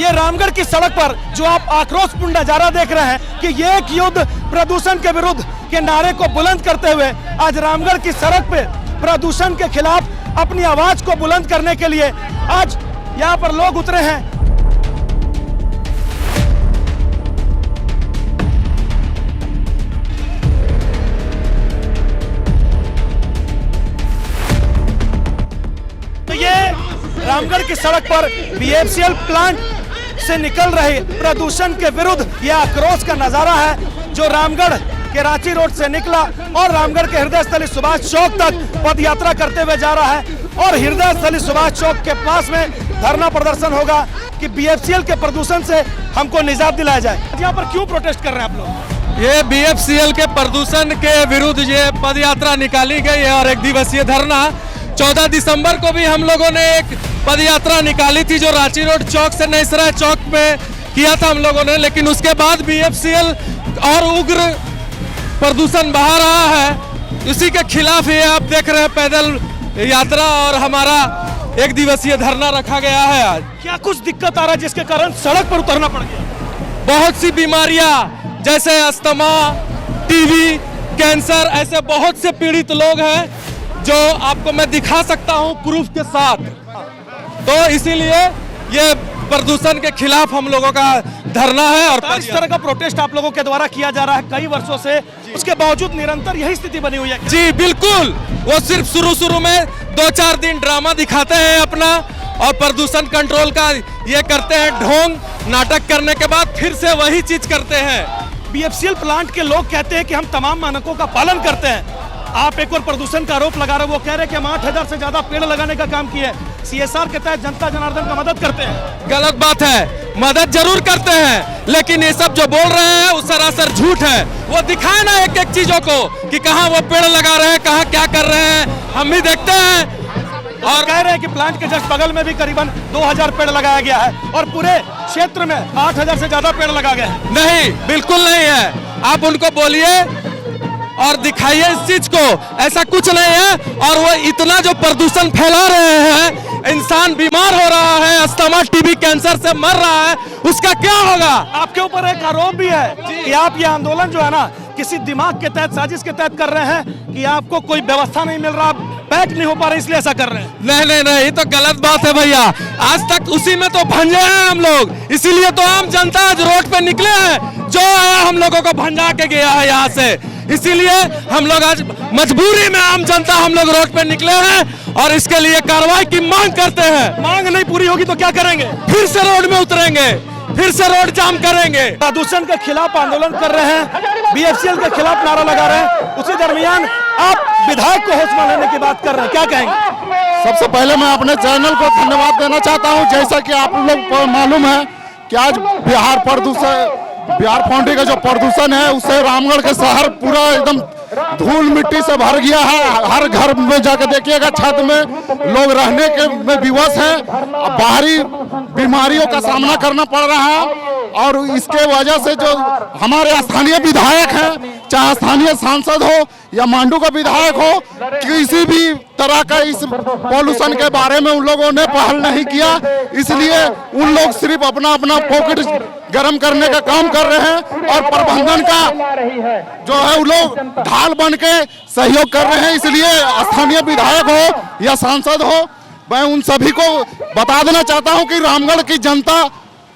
ये रामगढ़ की सड़क पर जो आप आक्रोशपूर्ण नजारा देख रहे हैं कि ये एक युद्ध प्रदूषण के विरुद्ध के नारे को बुलंद करते हुए आज रामगढ़ की सड़क पे प्रदूषण के खिलाफ अपनी आवाज को बुलंद करने के लिए आज यहाँ पर लोग उतरे हैं। तो ये रामगढ़ की सड़क पर बीएफसीएल प्लांट से निकल रहे प्रदूषण के विरुद्ध यह आक्रोश का नजारा है जो रामगढ़ के रांची रोड से निकला और रामगढ़ के हृदय स्थली सुभाष चौक तक पद यात्रा करते हुए जा रहा है और हृदय स्थली सुभाष चौक के पास में धरना प्रदर्शन होगा कि बीएफसीएल के प्रदूषण से हमको निजात दिलाया जाए। यहाँ पर क्यों प्रोटेस्ट कर रहे हैं आप लोग? ये बीएफसीएल के प्रदूषण के विरुद्ध ये पद यात्रा निकाली गई है और एक दिवसीय धरना 14 दिसंबर को भी हम लोगों ने एक पद यात्रा निकाली थी जो रांची रोड चौक से नैसरा चौक में किया था हम लोगों ने, लेकिन उसके बाद बीएफसीएल और उग्र प्रदूषण बहा रहा है। इसी के खिलाफ ये आप देख रहे हैं पैदल यात्रा और हमारा एक दिवसीय धरना रखा गया है। आज क्या कुछ दिक्कत आ रहा है जिसके कारण सड़क पर उतरना पड़ गया? बहुत सी बीमारियां जैसे अस्थमा, टीबी, कैंसर, ऐसे बहुत से पीड़ित लोग हैं जो आपको मैं दिखा सकता हूं प्रूफ के साथ। तो इसीलिए ये प्रदूषण के खिलाफ हम लोगों का धरना है और इस तरह का प्रोटेस्ट आप लोगों के द्वारा किया जा रहा है कई वर्षों से, उसके बावजूद निरंतर यही स्थिति बनी हुई है। जी बिल्कुल, वो सिर्फ शुरू में 2-4 दिन ड्रामा दिखाते हैं अपना और प्रदूषण कंट्रोल का ये करते हैं ढोंग, नाटक करने के बाद फिर से वही चीज करते हैं। बीएफसीएल प्लांट के लोग कहते हैं कि हम तमाम मानकों का पालन करते हैं। आप एक और प्रदूषण का आरोप लगा रहे हो, वो कह रहे हैं कि हम 8000 से ज्यादा पेड़ लगाने का काम किए, सीएसआर के तहत जनता जनार्दन का मदद करते हैं। गलत बात है, मदद जरूर करते हैं लेकिन ये सब जो बोल रहे हैं वो सरासर झूठ है। वो दिखाए ना एक एक चीजों को कि कहाँ वो पेड़ लगा रहे हैं, कहाँ क्या कर रहे हैं, हम भी देखते हैं। और कह रहे हैं कि प्लांट के जस्ट बगल में भी करीबन 2000 पेड़ लगाया गया है और पूरे क्षेत्र में 8000 से ज्यादा पेड़ लगा गए हैं। नहीं, बिल्कुल नहीं है। आप उनको बोलिए और दिखाइए इस चीज को, ऐसा कुछ नहीं है। और वो इतना जो प्रदूषण फैला रहे हैं, इंसान बीमार हो रहा है, अस्थमा, टीबी, कैंसर से मर रहा है, उसका क्या होगा? आपके ऊपर एक आरोप भी है कि आप ये आंदोलन जो है ना किसी दिमाग के तहत, साजिश के तहत कर रहे हैं कि आपको कोई व्यवस्था नहीं मिल रहा, पैक नहीं हो पा रहा, इसलिए ऐसा कर रहे हैं। नहीं, ये तो गलत बात है भैया। आज तक उसी में तो भंजे हैं हम लोग, इसीलिए तो आम जनता आज रोड पे निकले हैं। जो आया हम लोगों को भंजा के गया है यहाँ से, इसीलिए हम लोग आज मजबूरी में आम जनता हम लोग रोड पे निकले हैं और इसके लिए कार्रवाई की मांग करते हैं। मांग नहीं पूरी होगी तो क्या करेंगे? फिर से रोड में उतरेंगे, फिर से रोड जाम करेंगे। प्रदूषण के खिलाफ आंदोलन कर रहे हैं, बीएफसीएल के खिलाफ नारा लगा रहे हैं, उसी दरमियान आप विधायक को होश में लेने की बात कर रहे हैं, क्या कहेंगे? सबसे पहले मैं अपने चैनल को धन्यवाद देना चाहता हूं। जैसा कि आप लोग को मालूम है कि आज बिहार फाउंड्री का जो प्रदूषण है उससे रामगढ़ के शहर पूरा एकदम धूल मिट्टी से भर गया है। हर घर में जाकर देखिएगा, छत में लोग रहने के में विवश हैं, बाहरी बीमारियों का सामना करना पड़ रहा है। और इसके वजह से जो हमारे स्थानीय विधायक हैं, चाहे स्थानीय सांसद हो या मांडू का विधायक हो, किसी भी तरह का इस पॉल्यूशन के बारे में उन लोगों ने पहल नहीं किया। इसलिए उन लोग सिर्फ अपना पॉकेट गर्म करने का काम कर रहे हैं और प्रबंधन का जो है वो लोग ढाल बन के सहयोग कर रहे हैं। इसलिए स्थानीय विधायक हो या सांसद हो, मैं उन सभी को बता देना चाहता हूं कि रामगढ़ की जनता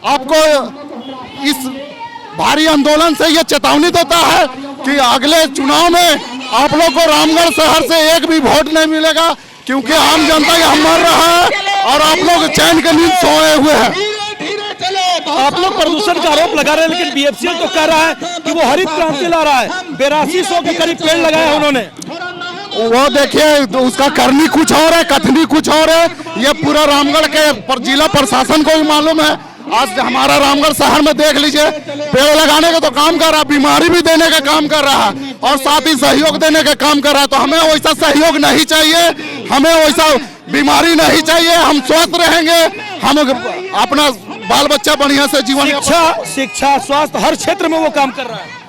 आपको इस भारी आंदोलन से यह चेतावनी देता है कि अगले चुनाव में आप लोग को रामगढ़ शहर से एक भी वोट नहीं मिलेगा, क्योंकि आम जनता यहाँ मर रहा है और आप लोग चैन के नींद सोए हुए हैं। आप लोग प्रदूषण का आरोप लगा रहे हैं लेकिन बीएफसीएल तो कह रहा है कि वो हरित क्रांति ला रहा है। 8200 के करीब पेड़ लगाए हैं उन्होंने। वो देखिए, तो उसका करनी कुछ और है, कथनी कुछ और है। ये पूरा रामगढ़ के जिला प्रशासन को भी मालूम है। आज हमारा रामगढ़ शहर में देख लीजिए, पेड़ लगाने का तो काम कर रहा है, बीमारी भी देने का काम कर रहा है और साथ ही सहयोग देने का काम कर रहा है। तो हमें वैसा सहयोग नहीं चाहिए, हमें वैसा बीमारी नहीं चाहिए। हम स्वस्थ रहेंगे, हम अपना बाल बच्चा बढ़िया से जीवन, शिक्षा, स्वास्थ्य, हर क्षेत्र में वो काम कर रहा है।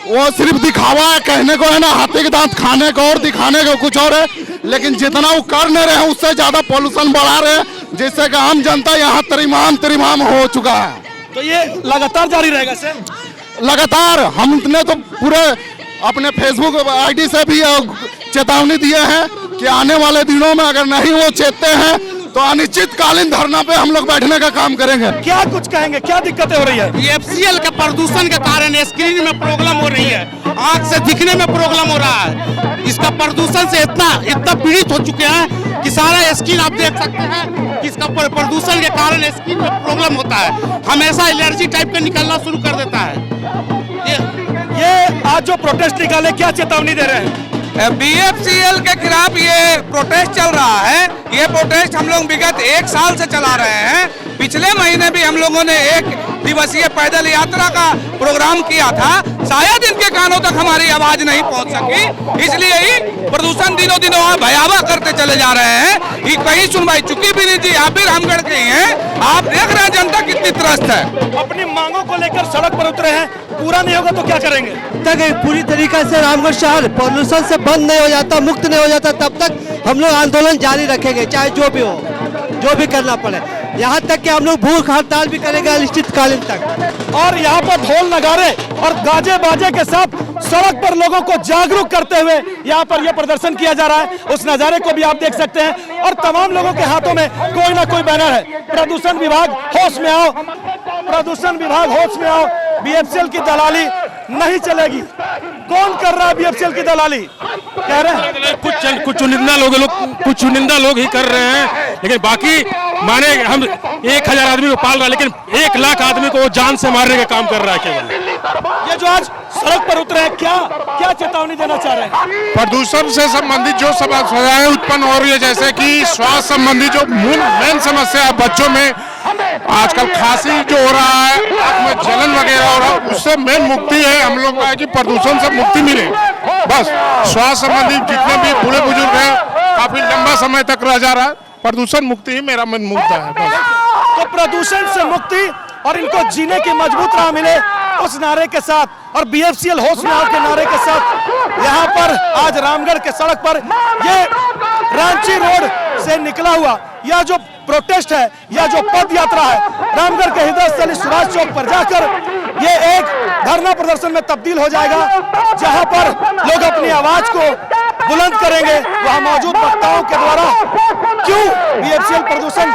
वो सिर्फ दिखावा है, कहने को है ना, हाथी के दांत खाने को और दिखाने को कुछ और है। लेकिन जितना वो कर नहीं रहे हैं उससे ज्यादा पॉल्यूशन बढ़ा रहे हैं जिससे कि आम जनता यहाँ तरीमाम हो चुका है। तो ये लगातार जारी रहेगा सर? लगातार हमने तो पूरे अपने फेसबुक आईडी से भी चेतावनी दिए हैं कि आने वाले दिनों में अगर नहीं वो चेतते हैं तो अनिश्चितकालीन धरना पे हम लोग बैठने का काम करेंगे। क्या कुछ कहेंगे, क्या दिक्कतें हो रही है? बीएफसीएल के प्रदूषण के कारण स्क्रीन में प्रॉब्लम हो रही है, आंख से दिखने में प्रॉब्लम हो रहा है। इसका प्रदूषण से इतना पीड़ित हो चुके हैं कि सारा स्क्रीन आप देख सकते हैं कि इसका प्रदूषण के कारण स्क्रीन में प्रॉब्लम होता है, हमेशा एलर्जी टाइप का निकलना शुरू कर देता है। ये आज जो प्रोटेस्ट निकाले, क्या चेतावनी दे रहे हैं? बीएफसीएल के खिलाफ ये प्रोटेस्ट चल रहा है। ये प्रोटेस्ट हम लोग विगत 1 साल से चला रहे हैं। पिछले महीने भी हम लोगों ने 1 दिवसीय पैदल यात्रा का प्रोग्राम किया था। शायद इनके कानों तक हमारी आवाज नहीं पहुंच सकी, इसलिए ही प्रदूषण दिनों दिनों भयावह करते चले जा रहे हैं। ये कहीं सुनवाई चुकी भी नहीं थी। आप भी रामगढ़ के ही हैं, आप देख रहे हैं जनता कितनी त्रस्त है। अपनी मांगों को लेकर सड़क पर उतरे हैं, पूरा नहीं होगा तो क्या करेंगे? तक पूरी तरीके से रामगढ़ शहर प्रदूषण से बंद नहीं हो जाता, मुक्त नहीं हो जाता, तब तक हम लोग आंदोलन जारी रखेंगे, चाहे जो भी हो, जो भी करना पड़े। यहाँ तक कि हम लोग भूख हड़ताल भी करेंगे अनिश्चितकालीन तक। और यहाँ पर ढोल नगारे और गाजे बाजे के साथ सड़क पर लोगों को जागरूक करते हुए यहाँ पर यह प्रदर्शन किया जा रहा है। उस नजारे को भी आप देख सकते हैं और तमाम लोगों के हाथों में कोई ना कोई बैनर है। प्रदूषण विभाग होश में आओ, प्रदूषण विभाग होश में आओ, बीएफसीएल की दलाली नहीं चलेगी। कौन कर रहा है बीएफसीएल की दलाली? कह रहे हैं कुछ चुनिंदा लोग ही कर रहे हैं, लेकिन बाकी माने हम 1000 आदमी को पाल रहा है, लेकिन 1 लाख आदमी को वो जान से मारने का काम कर रहा है केवल। ये जो आज सड़क पर उतरे हैं, क्या चेतावनी देना चाह रहे हैं? प्रदूषण से संबंधित जो समस्याएं उत्पन्न हो रही है, जैसे कि स्वास्थ्य संबंधी जो मेन समस्या है, बच्चों में आजकल खांसी जो हो रहा है, आंख में जलन वगैरह हो रहा है, उससे मेन मुक्ति है हम लोग का कि प्रदूषण से मुक्ति मिले। बस स्वास्थ्य संबंधी जितने भी बूढ़े बुजुर्ग हैं, काफी लंबा समय तक रह जा रहा है, प्रदूषण मुक्ति ही मेरा मन मुद्दा है बस। तो प्रदूषण से मुक्ति और इनको जीने की मजबूत राह मिले, उस नारे के साथ और बीएफसीएल होश में आओ के नारे के साथ यहाँ पर आज रामगढ़ के सड़क पर ये रांची रोड से निकला हुआ यह जो प्रोटेस्ट है, यह जो पद यात्रा है, रामगढ़ के हृदय स्थल सुभाष चौक पर जाकर ये एक धरना प्रदर्शन में तब्दील हो जाएगा, जहां पर लोग अपनी आवाज को बुलंद करेंगे। वहां मौजूद वक्ताओं के द्वारा क्यों बीएफसीएल प्रदूषण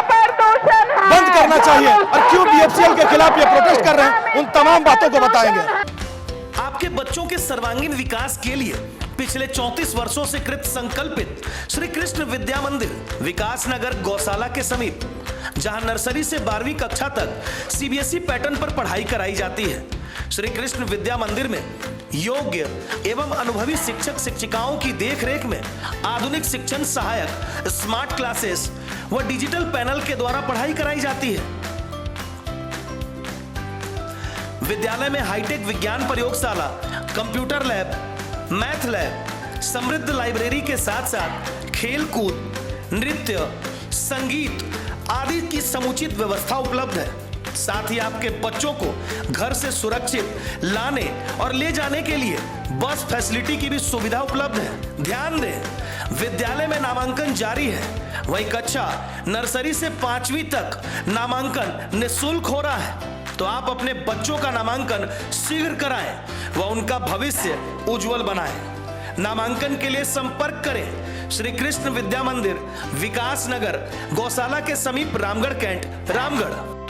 बंद करना चाहिए और क्यों बीएफसीएल के खिलाफ ये प्रोटेस्ट कर रहे हैं, उन तमाम बातों को बताएंगे। आपके बच्चों के सर्वांगीण विकास के लिए पिछले 34 वर्षों से कृत संकल्पित श्री कृष्ण विद्या मंदिर विकास नगर गौशाला के समीप, जहां नर्सरी से 12वीं कक्षा तक सीबीएसई पैटर्न पर पढ़ाई कराई जाती है। श्री कृष्ण विद्या मंदिर में योग्य एवं अनुभवी शिक्षक शिक्षिकाओं की देखरेख में आधुनिक शिक्षण सहायक, स्मार्ट क्लासेस व डिजिटल पैनल के द्वारा पढ़ाई कराई जाती है। विद्यालय में हाईटेक विज्ञान प्रयोगशाला, कंप्यूटर लैब, मैथ लैब, समृद्ध लाइब्रेरी के साथ साथ खेल कूद, नृत्य, संगीत आदि की समुचित व्यवस्था उपलब्ध है। साथ ही आपके बच्चों को घर से सुरक्षित लाने और ले जाने के लिए बस फैसिलिटी की भी सुविधा उपलब्ध है। ध्यान दें, विद्यालय में नामांकन जारी है। वही कक्षा नर्सरी से 5वीं तक नामांकन निःशुल्क हो रहा है, तो आप अपने बच्चों का नामांकन शीघ्र कराएं व उनका भविष्य उज्जवल बनाएं। नामांकन के लिए संपर्क करें श्री कृष्ण विद्या मंदिर विकास नगर गौशाला के समीप, रामगढ़ कैंट, रामगढ़।